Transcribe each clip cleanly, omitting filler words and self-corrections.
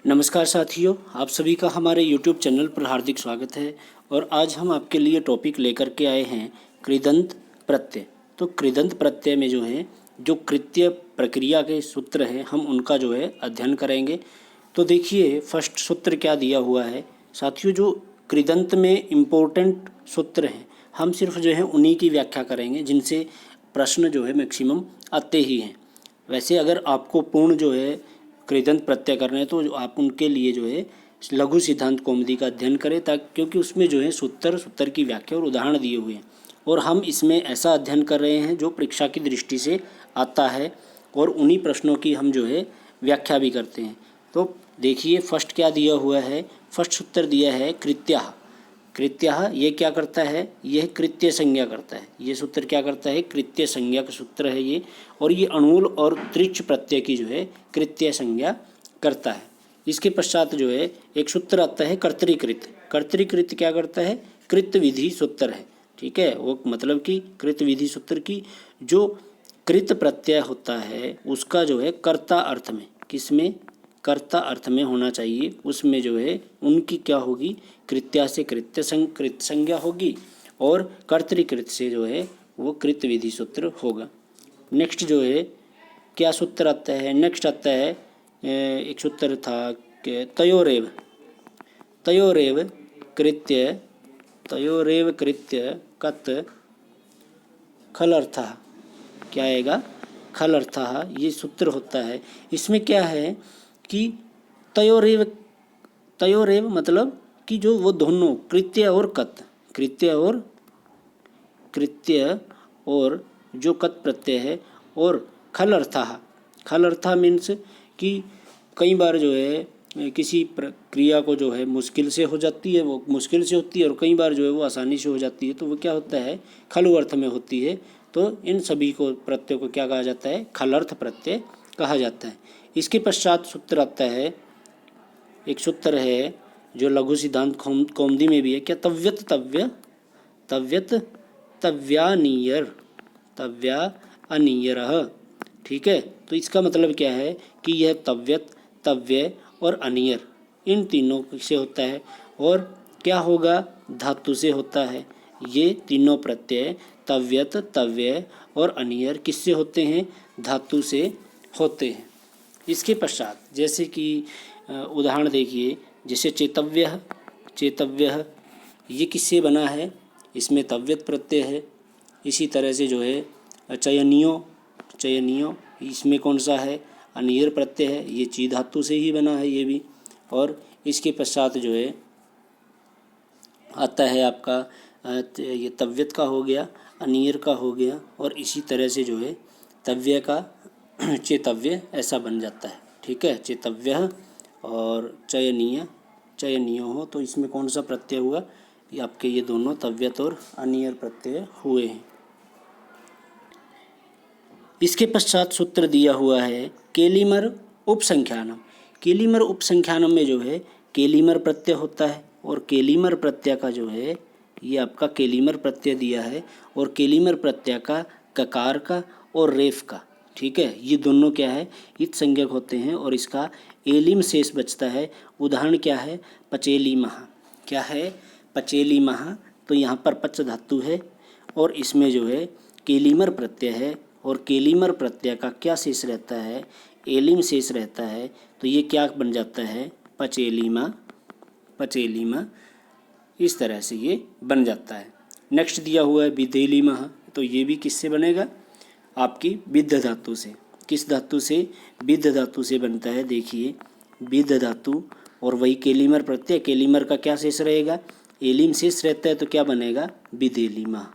नमस्कार साथियों, आप सभी का हमारे YouTube चैनल पर हार्दिक स्वागत है। और आज हम आपके लिए टॉपिक लेकर के आए हैं कृदंत प्रत्यय। तो कृदंत प्रत्यय में जो कृत्य प्रक्रिया के सूत्र हैं, हम उनका अध्ययन करेंगे। तो देखिए, फर्स्ट सूत्र क्या दिया हुआ है साथियों। जो कृदंत में इम्पोर्टेंट सूत्र हैं, हम सिर्फ उन्हीं की व्याख्या करेंगे जिनसे प्रश्न मैक्सिमम आते ही हैं। वैसे अगर आपको पूर्ण कृदंत प्रत्यय करने हैं तो आप उनके लिए लघु सिद्धांत कौमुदी का अध्ययन करें, ताकि क्योंकि उसमें सूत्र की व्याख्या और उदाहरण दिए हुए हैं। और हम इसमें ऐसा अध्ययन कर रहे हैं जो परीक्षा की दृष्टि से आता है, और उन्हीं प्रश्नों की हम व्याख्या भी करते हैं। तो देखिए, फर्स्ट क्या दिया हुआ है। फर्स्ट सूत्र दिया है कृत्यः। कृत्यः ये क्या करता है, यह कृत्य संज्ञा करता है। ये सूत्र क्या करता है, कृत्य संज्ञा का सूत्र है ये। और ये अणुल और त्रिच प्रत्यय की कृत्य संज्ञा करता है। इसके पश्चात एक सूत्र आता है कर्तरीकृत। कर्तरीकृत क्या करता है, कृत विधि सूत्र है। ठीक है, वो मतलब कि कृत विधि सूत्र की जो कृत प्रत्यय होता है उसका कर्ता अर्थ में, किसमें, कर्ता अर्थ में होना चाहिए। उसमें उनकी क्या होगी, कृत्या से कृत संज्ञा होगी, और कर्तरीकृत से वो कृत विधि सूत्र होगा। नेक्स्ट क्या सूत्र आता है, नेक्स्ट आता है एक सूत्र था कि तयोरेव। तयोरेव कृत्य कत खल अर्थः। क्या आएगा, खल अर्थः, ये सूत्र होता है। इसमें क्या है कि तयोरेव, तयोरेव मतलब कि जो वो दोनों कृत्य और कत, कृत्य और जो कत प्रत्यय है, और खल अर्थः। खल अर्थः मीन्स कि कई बार किसी प्रक्रिया को मुश्किल से हो जाती है, वो मुश्किल से होती है, और कई बार वो आसानी से हो जाती है, तो वो क्या होता है, खलु अर्थ में होती है। तो इन सभी को प्रत्यय को क्या कहा जाता है, खलर्थ प्रत्यय कहा जाता है। इसके पश्चात सूत्र आता है, एक सूत्र है जो लघु सिद्धांत कौमुदी में भी है, क्या तव्यत तव्यानीयर तव्यानीयरः। ठीक है, तो इसका मतलब क्या है कि यह तव्यत, तव्य और अनियर इन तीनों से होता है। और क्या होगा, धातु से होता है। ये तीनों प्रत्यय तव्यत, तव्य और अनियर किससे होते हैं, धातु से होते हैं। इसके पश्चात जैसे कि उदाहरण देखिए, जैसे चेतव्यः। चेतव्यः ये किससे बना है, इसमें तव्यत प्रत्यय है। इसी तरह से चयनियो। चयनियो इसमें कौन सा है, अनियर प्रत्यय है। ये ची धातु से ही बना है ये भी। और इसके पश्चात आता है आपका ये तव्यत का हो गया, अनियर का हो गया, और इसी तरह से तव्य का चेतव्य ऐसा बन जाता है। ठीक है, चेतव्य और चयनीय हो तो इसमें कौन सा प्रत्यय हुआ, ये आपके ये दोनों तव्यत और अनियर प्रत्यय हुए हैं। इसके पश्चात सूत्र दिया हुआ है केलिमर उपसंख्यानम। केलिमर उपसंख्यानम में केलिमर प्रत्यय होता है, और केलिमर प्रत्यय का ये आपका केलिमर प्रत्यय दिया है, और केलिमर प्रत्यय का ककार का और रेफ का, ठीक है, ये दोनों क्या है, इत संज्ञक होते हैं, और इसका एलिम शेष बचता है। उदाहरण क्या है, पचेली महा। क्या है, पचेली महा। तो यहाँ पर पच धातु है, और इसमें केलिमर प्रत्यय है, और केलिमर प्रत्यय का क्या शेष रहता है, एलिम शेष रहता है। तो ये क्या बन जाता है, पचेलीमा। पचेलीमा इस तरह से ये बन जाता है। नेक्स्ट दिया हुआ है विधेलीमा। तो ये भी किससे बनेगा, आपकी विद्ध धातु से। किस धातु से, विद्ध धातु से बनता है। देखिए, विद्ध धातु और वही केलिमर प्रत्यय। केलिमर का क्या शेष रहेगा, एलिम शेष रहता है, तो क्या बनेगा, विधेलीमा।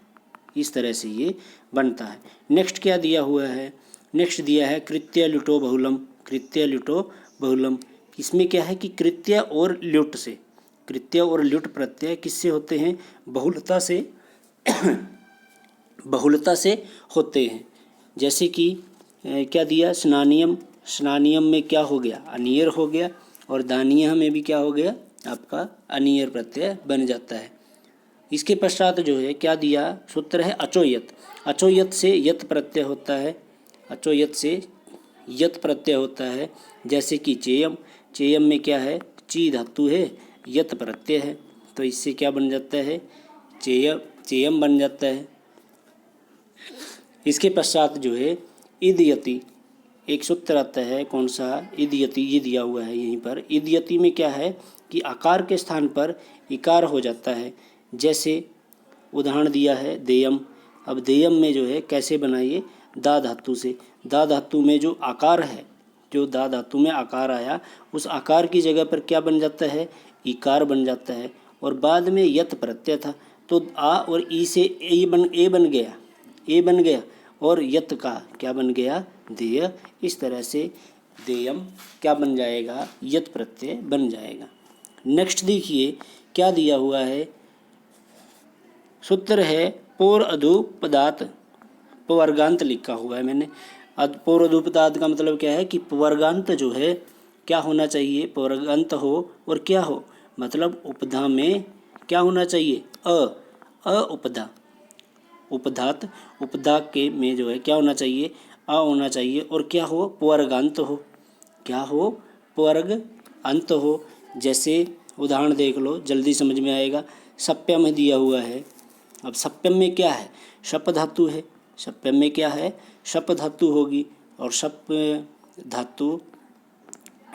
इस तरह से ये बनता है। नेक्स्ट क्या दिया हुआ है, नेक्स्ट दिया है कृत्य ल्युटो बहुलम। कृत्य ल्युटो बहुलम, इसमें क्या है कि कृत्य और ल्युट से, कृत्य और ल्युट प्रत्यय किससे होते हैं, बहुलता से बहुलता से होते हैं। जैसे कि क्या दिया, स्नानियम। स्नानियम में क्या हो गया, अनियर हो गया, और दानियह में भी क्या हो गया, आपका अनियर प्रत्यय बन जाता है। इसके पश्चात क्या दिया, सूत्र है अचोयत। अचोयत से यत प्रत्यय होता है। अचोयत से यत प्रत्यय होता है। जैसे कि चेयम। चेयम में क्या है, ची धातु है, यत प्रत्यय है, तो इससे क्या बन जाता है, चेयम बन जाता है। इसके पश्चात जो है इदयति, एक सूत्र आता है, कौन सा, इदयति, ये दिया हुआ है यहीं पर। इदयति में क्या है कि आकार के स्थान पर इकार हो जाता है। जैसे उदाहरण दिया है देयम। अब देयम में जो है कैसे बनाइए, दा धातु से। दा धातु में जो आकार है, जो दा धातु में आकार आया, उस आकार की जगह पर क्या बन जाता है, इकार बन जाता है। और बाद में यत प्रत्यय था, तो आ और ई से ए बन गया और यत का क्या बन गया, देय। इस तरह से देयम क्या बन जाएगा, यत प्रत्यय बन जाएगा। नेक्स्ट देखिए क्या दिया हुआ है, सूत्र है पोर अधुपदात, पवर्गांत लिखा हुआ है मैंने। पोर अधुपदात का मतलब क्या है कि पवर्गांत जो है क्या होना चाहिए, पवर्गांत हो और क्या हो, मतलब उपधा में क्या होना चाहिए, अ उपधा, उपधात, उपधा के में जो है क्या होना चाहिए, अ होना चाहिए और क्या हो, पवर्गांत हो, क्या हो, पवर्ग अंत हो। जैसे उदाहरण देख लो, जल्दी समझ में आएगा। सप्यम दिया हुआ है। अब सप्यम में क्या है, शप धातु है, सप्यम में क्या है, शप धातु होगी और शप धातु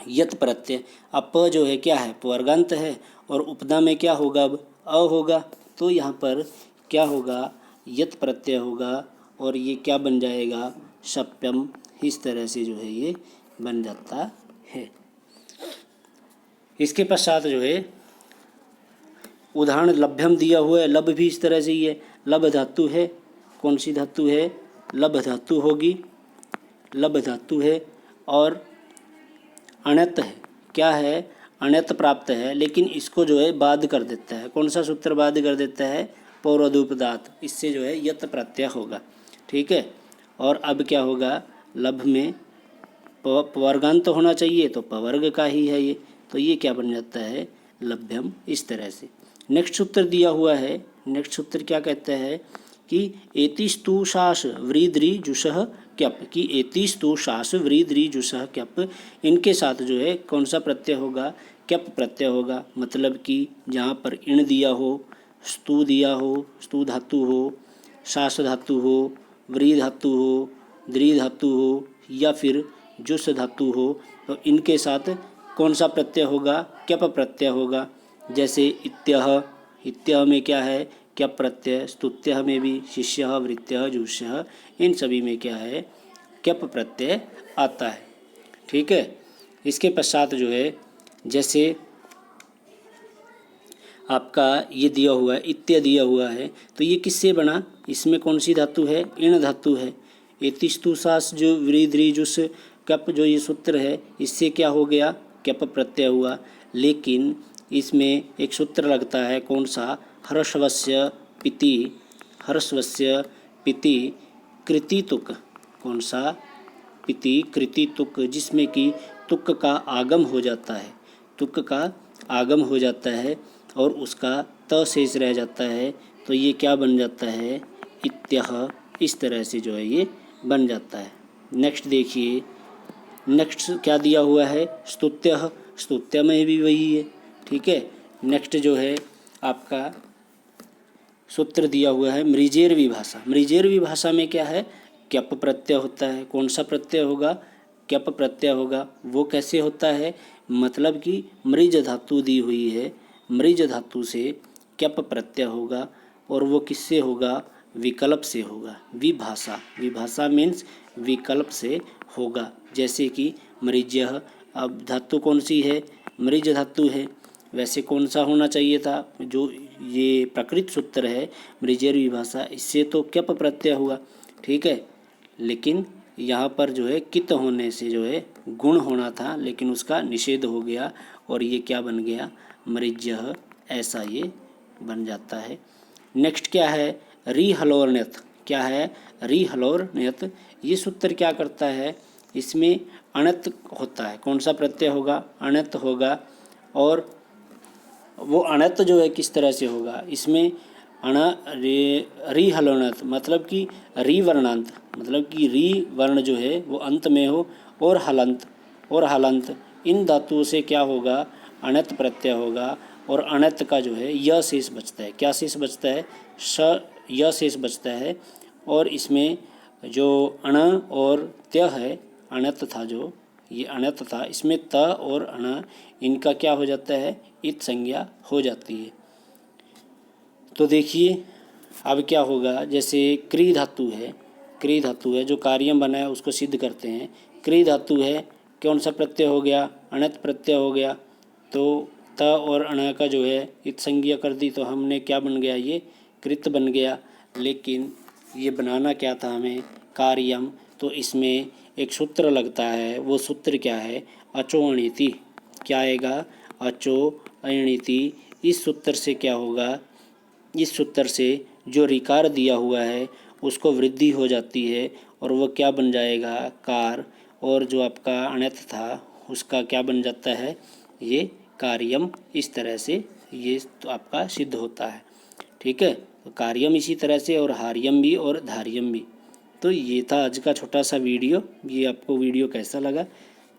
यत प्रत्यय। अब प जो है क्या है, पवर्गांत है और उपदा में क्या होगा, अब अ होगा, तो यहाँ पर क्या होगा, यत प्रत्यय होगा और ये क्या बन जाएगा, सप्यम। इस तरह से जो है ये बन जाता है। इसके पश्चात जो है उदाहरण लभ्यम दिया हुआ है। लब भी इस तरह से ही है, लब धातु है, कौन सी धातु है, लब धातु होगी, लब धातु है और अण्यत है, क्या है, अण्यत प्राप्त है, लेकिन इसको जो है बाध कर देता है। कौन सा सूत्र बाध कर देता है, पौरोधुपदात, इससे जो है यत प्रत्यय होगा, ठीक है। और अब क्या होगा, लभ में पवर्गांत होना चाहिए तो पवर्ग का ही है ये, तो ये क्या बन जाता है, लभ्यम। इस तरह से नेक्स्ट सूत्र दिया हुआ है। नेक्स्ट सूत्र क्या कहता है कि एतिस्तु शास व्रीद्री जुषः क्यप, कि एतिस्तु शास व्रीद्री जुषः क्यप, इनके साथ जो है कौन सा प्रत्यय होगा, क्यप प्रत्यय होगा। मतलब कि जहाँ पर इण दिया हो, स्तु दिया हो, स्तु धातु हो, शास धातु हो, व्री धातु हो, द्री धातु हो या फिर जुस धातु हो, तो इनके साथ कौन सा प्रत्यय होगा, क्यप प्रत्यय होगा। जैसे इत्यह, इत्यह में क्या है, क्यप प्रत्यय। स्तुत्यः में भी, शिष्यः, वृत्यः, जुष्यः, इन सभी में क्या है, क्यप प्रत्यय आता है, ठीक है। इसके पश्चात जो है जैसे आपका ये दिया हुआ है, इत्य दिया हुआ है, तो ये किससे बना, इसमें कौन सी धातु है, इण धातु है। एतिस्तु सास जो व्रीद्री जुस कप, जो ये सूत्र है, इससे क्या हो गया, क्यप प्रत्यय हुआ। लेकिन इसमें एक सूत्र लगता है, कौन सा, हर्षवस्य पिति, हर्षवस्य पिति कृति तुक, कौन सा, पिति कृति तुक, जिसमें कि तुक का आगम हो जाता है, तुक का आगम हो जाता है और उसका त शेष रह जाता है, तो ये क्या बन जाता है, इत्यह। इस तरह से जो है ये बन जाता है। नेक्स्ट देखिए, नेक्स्ट क्या दिया हुआ है, स्तुत्यः, स्तुत्य में भी वही है, ठीक है। नेक्स्ट जो है आपका सूत्र दिया हुआ है मृजेर विभाषा। मृजेर विभाषा में क्या है, क्यप प्रत्यय होता है। कौन सा प्रत्यय होगा, क्यप प्रत्यय होगा। वो कैसे होता है, मतलब कि मृज धातु दी हुई है, मृज धातु से क्यप प्रत्यय होगा और वो किससे होगा, विकल्प से होगा। विभाषा, विभाषा मीन्स विकल्प से होगा। जैसे कि मृज्यः, अब धातु कौन सी है, मृज धातु है, वैसे कौन सा होना चाहिए था, जो ये प्रकृत सूत्र है मृजेर विभाषा, इससे तो क्यप प्रत्यय हुआ, ठीक है। लेकिन यहाँ पर जो है कित होने से जो है गुण होना था, लेकिन उसका निषेध हो गया और ये क्या बन गया, मृज्यः, ऐसा ये बन जाता है। नेक्स्ट क्या है, री हलोर ण्यत, क्या है, री हलोर ण्यत। ये सूत्र क्या करता है, इसमें अण्यत होता है। कौन सा प्रत्यय होगा, अण्यत होगा। और वो अण्यत जो है किस तरह से होगा, इसमें री हलोनत, मतलब कि री वर्णांत, मतलब कि री वर्ण जो है वो अंत में हो और हलंत, इन धातुओं से क्या होगा, अणत प्रत्यय होगा और अणत का जो है य शेष बचता है। क्या शेष बचता है, श य शेष बचता है। और इसमें जो अण और त्य है, अणत था जो ये अणत था, इसमें त और अण इनका क्या हो जाता है, इत संज्ञा हो जाती है। तो देखिए अब क्या होगा, जैसे क्री धातु है, क्री धातु है जो कार्यम बना है उसको सिद्ध करते हैं। क्री धातु है, कौन सा प्रत्यय हो गया, अणत प्रत्यय हो गया। तो त और अण का जो है इत संज्ञा कर दी तो हमने क्या बन गया, ये कृत बन गया। लेकिन ये बनाना क्या था हमें, कार्यम। तो इसमें एक सूत्र लगता है, वो सूत्र क्या है, अचो अणिति। क्या आएगा, अचो अणिति। इस सूत्र से क्या होगा, इस सूत्र से जो रिकार दिया हुआ है उसको वृद्धि हो जाती है और वो क्या बन जाएगा, कार। और जो आपका अणत था उसका क्या बन जाता है, ये कार्यम। इस तरह से ये तो आपका सिद्ध होता है। ठीक है, तो कार्यम इसी तरह से और हार्यम भी और धार्यम भी। तो ये था आज का छोटा सा वीडियो। ये आपको वीडियो कैसा लगा,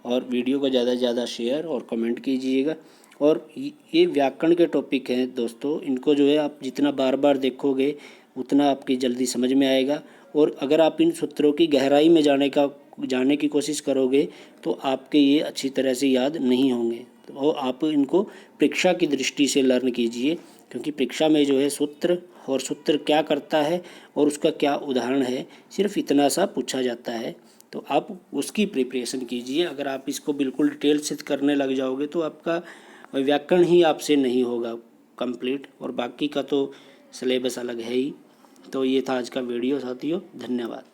और वीडियो को ज़्यादा से ज़्यादा शेयर और कमेंट कीजिएगा। और ये व्याकरण के टॉपिक हैं दोस्तों, इनको जो है आप जितना बार बार देखोगे उतना आपकी जल्दी समझ में आएगा। और अगर आप इन सूत्रों की गहराई में जाने की कोशिश करोगे तो आपके ये अच्छी तरह से याद नहीं होंगे। तो आप इनको परीक्षा की दृष्टि से लर्न कीजिए, क्योंकि परीक्षा में जो है सूत्र और सूत्र क्या करता है और उसका क्या उदाहरण है, सिर्फ इतना सा पूछा जाता है। तो आप उसकी प्रिपरेशन कीजिए। अगर आप इसको बिल्कुल डिटेल से करने लग जाओगे तो आपका व्याकरण ही आपसे नहीं होगा कंप्लीट, और बाकी का तो सिलेबस अलग है ही। तो ये था आज का वीडियो साथियों, धन्यवाद।